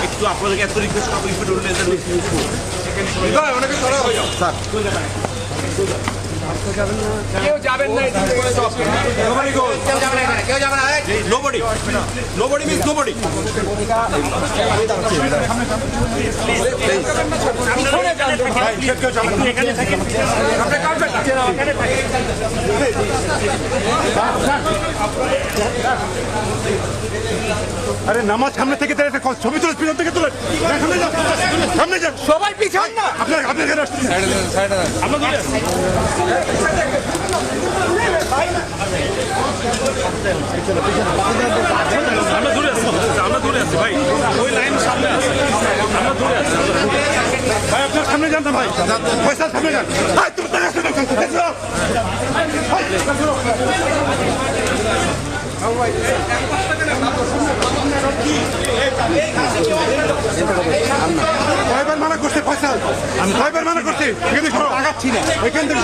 একটু আপনাদেরকে এত রিকোয়েস্ট করবো অনেকে সরা হয়ে যাও স্যার কেউ যাবেন না nobody means nobody আরে নামাজ সামনে থেকে একটা ছবি তুলে পিছন থেকে তুলে সামনে যান সবাই পিছন না আপনার এখানে আসছেন আমরা দূরে আছি ভাই ওই লাইন সামনে আছে আমরা দূরে আছি ভাই আপনার সামনে যান না ভাই পয়সা সামনে যান ভাই তুমি কয়বার মানা করছে পয়সা আমি কয়বার মানা করছি এখানে আগাচ্ছি না ওইখান থেকে